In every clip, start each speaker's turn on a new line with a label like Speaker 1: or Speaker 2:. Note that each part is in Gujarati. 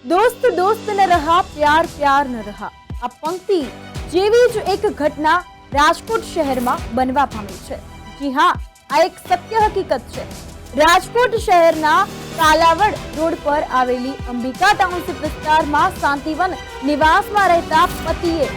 Speaker 1: दोस्त दोस्त न रहा प्यार प्यार न रहा આ પંક્તિ જેવી જ એક ઘટના રાજકોટ શહેરમાં બનવા પામી છે। જી હા, આ એક સત્ય હકીકત છે। રાજકોટ શહેરના કાલાવડ રોડ પર આવેલી અંબિકા ટાઉનશીપ વિસ્તારમાં શાંતિવન નિવાસમાં રહેતા પતિએ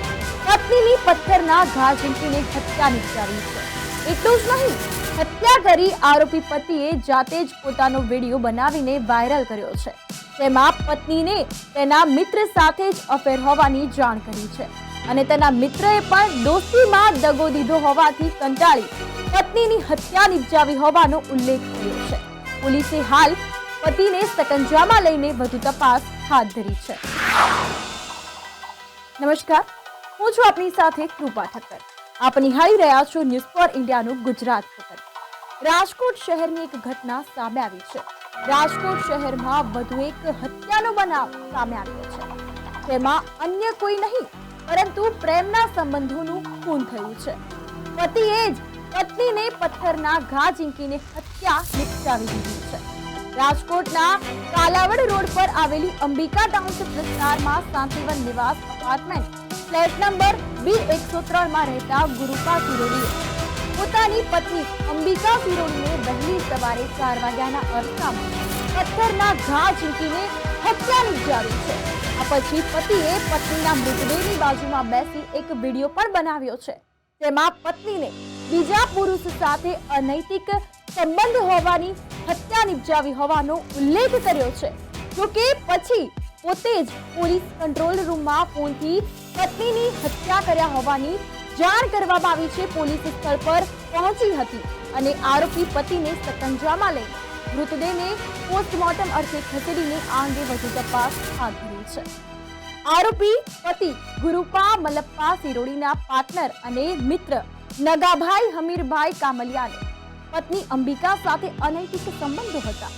Speaker 1: પત્નીની પથ્થરના ઘા ઝીંકીને હત્યા નિપજાવી છે। એટલું જ નહીં, હત્યા કરી આરોપી પતિએ જાતે જ પોતાનો વિડીયો બનાવીને વાયરલ કર્યો છે। તેમાં પત્નીને તેના મિત્ર સાથે જ અફેર હોવાની જાણ કરી છે અને તેના મિત્રએ પણ દોસ્તીમાં દગો દીધો હોવાથી કંટાળી પત્નીની હત્યા નિપજાવી હોવાનો ઉલ્લેખ કર્યો છે। પોલીસે હાલ પતિને સકંજામાં લઈને વધુ તપાસ હાથ ધરી છે। નમસ્કાર, હું છું આપની સાથે કૃપા ઠક્કર। આપ નિહાળી રહ્યા છો ન્યૂઝ ફોર ઇન્ડિયાનું ગુજરાત પેપર। રાજકોટ શહેરની એક ઘટના સામે આવી છે। રાજકોટ શહેરમાં વધુ એક હત્યાનો બનાવ સામે આવ્યો છે। તેમાં અન્ય કોઈ નહીં પરંતુ પ્રેમના સંબંધોનું ખૂન થયું છે। પતિએ જ પત્નીને પથ્થરના ઘા ઝીંકીને હત્યા નિપજાવી દીધી છે। રાજકોટના કાલાવડ રોડ પર આવેલી અંબિકા ટાઉનશીપ વિસ્તારમાં શાંતિવન નિવાસ અપાર્ટમેન્ટ ફ્લેટ નંબર B103 માં રહેતા ગુરુપા સિરોડીએ પોતાની પત્ની અંબિકા સિરોડીને વહેલી સવારે 4 વાગ્યાના અરસામાં પથ્થરના ઘા ઝીંકીને હત્યા નિપજાવી છે। આ પછી પતિએ પત્નીના મૃતદેહની બાજુમાં બેસી એક વિડીયો પણ બનાવ્યો છે। તેમાં પત્નીને બીજા પુરુષ સાથે અનૈતિક સંબંધ હોવાની હત્યા નિપજાવી હોવાનો ઉલ્લેખ કર્યો છે। જોકે પછી પોતે જ પોલીસ કંટ્રોલ રૂમમાં ફોનથી પત્નીની હત્યા કર્યા હોવાની જાણ કરવામાં આવી છે। પોલીસ સ્થળ પર પહોંચી હતી અને આરોપી પતિને સકંજામાં લઈ મૃતદેહને પોસ્ટમોર્ટમ અર્થે ખસેડીને આ અંગે વધુ તપાસ હાથ ધરી છે। આરોપી પતિ ગુરુપા મલપ્પા સિરોડીના પાર્ટનર અને મિત્ર નગાભાઈ હમીરભાઈ કામલિયાને પત્ની અંબિકા સાથે અનૈતિક સંબંધો હતા,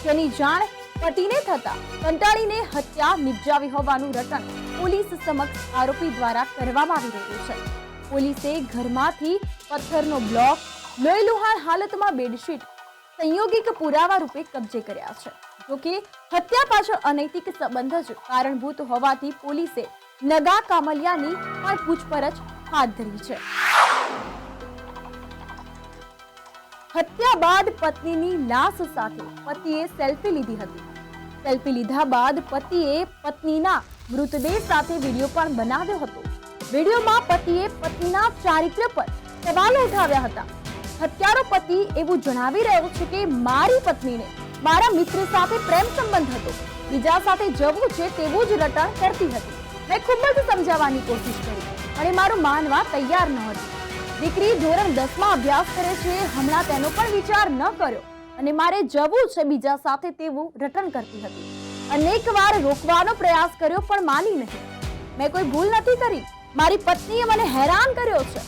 Speaker 1: તેની જાણ પતિને થતા કંટાળીને હત્યા નિપજાવી હોવાનું રટણ પોલીસ સમક્ષ આરોપી દ્વારા કરવામાં આવી રહ્યું છે। પોલીસે ઘરમાંથી પથ્થરનો બ્લોક, લોહીલુહાણ હાલતમાં બેડશીટ સંયોગિક પુરાવા રૂપે કબજે કર્યા છે। જોકે હત્યા પાછળ અનૈતિક સંબંધ જ કારણભૂત હોવાથી પોલીસે નગા કામલિયાની પણ પૂછપરછ હાથ ધરી છે। હત્યા બાદ પત્નીની લાશ સાથે પતિએ સેલ્ફી લીધી હતી। સેલ્ફી લીધા બાદ પતિએ પત્નીના મૃતદેહ સાથે વિડીયો પણ બનાવ્યો હતો। વિડીયોમાં પતિએ પત્નીના ચારિત્ર્ય પર સવાલો ઉઠાવ્યા હતા। હત્યારો પતિ એવું જણાવી રહ્યો છે કે મારી પત્નીને મારા મિત્ર સાથે પ્રેમ સંબંધ હતો, બીજા સાથે જવું છે તેવું જ રટણ કરતી હતી। મેં ખૂબ જ સમજાવવાની કોશિશ કરી અને મારું માનવા તૈયાર નહોતી। દીકરી ધોરણ 10 માં અભ્યાસ કરે છે, હમણાં તેનો પણ વિચાર ન કર્યો અને મારે જવું છે બીજા સાથે તેવું રટણ કરતી હતી। અનેક વાર રોકવાનો પ્રયાસ કર્યો પણ માની નહીં। મેં કોઈ ભૂલ નથી કરી, મારી પત્નીએ મને હેરાન કર્યો છે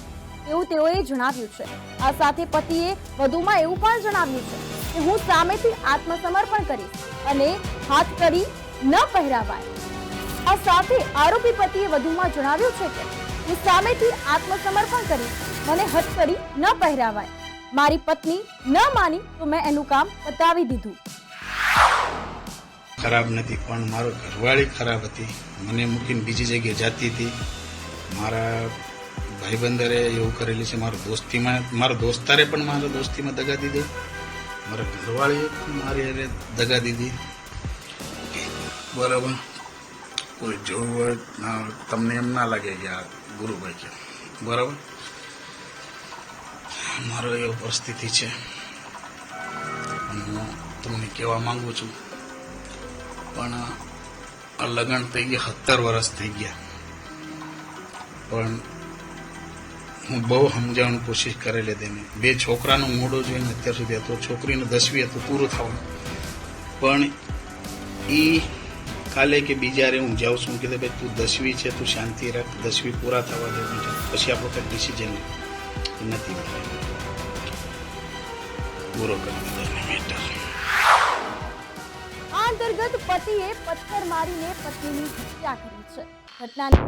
Speaker 1: એવું તેઓએ જણાવ્યું છે। આ સાથે પતિએ વધુમાં એવું પણ જણાવ્યું છે કે હું સામેથી આત્મસમર્પણ કરીશ અને હાથકડી ન પહેરાવાય। આ સાથે આરોપી પતિએ વધુમાં જણાવ્યું છે કે હું સામેથી આત્મસમર્પણ કરીશ, મને હથકડી ન પહેરાવાય। મારી પત્ની ન માની તો મેં એનું કામ બતાવી દીધું।
Speaker 2: ખરાબ નથી પણ મારો ઘરવાળી ખરાબ હતી, મને મૂકીને બીજી જગ્યાએ જતી હતી। મારા ભાઈબંધરે એવું કરેલું છે, મારો દોસ્તારે પણ મારા દોસ્તીમાં દગા દીધો, મારા ઘરવાળીએ પણ મારી હારે દગા દીધી। બરાબર, કોઈ જોવું હોય તમને એમ ના લાગે કે આ ગુરુભાઈ છે, બરાબર। મારો એવો પરિસ્થિતિ છે, હું તમને કહેવા માંગુ છું પણ આ લગ્ન થઈ ગયા 17 વર્ષ થઈ ગયા, પણ હું બહુ સમજાવવાની કોશિશ કરેલી તેને। 2 છોકરાનો મોઢો જોઈને અત્યાર સુધી હતો, છોકરીનું 10મી હતું પૂરું થવાનું, પણ એ કાલે કે બીજા રે હું જાઉં છું, કીધું ભાઈ તું 10મી છે, તું શાંતિ રાખ, 10મી પૂરા થવા દે, પછી આપણો કંઈક ડિસિઝન નથી પૂરો કરી દીધો મેટર।
Speaker 1: આ અંતર્ગત પતિએ પથ્થર મારીને પત્નીની હત્યા કરી છે। ઘટનાની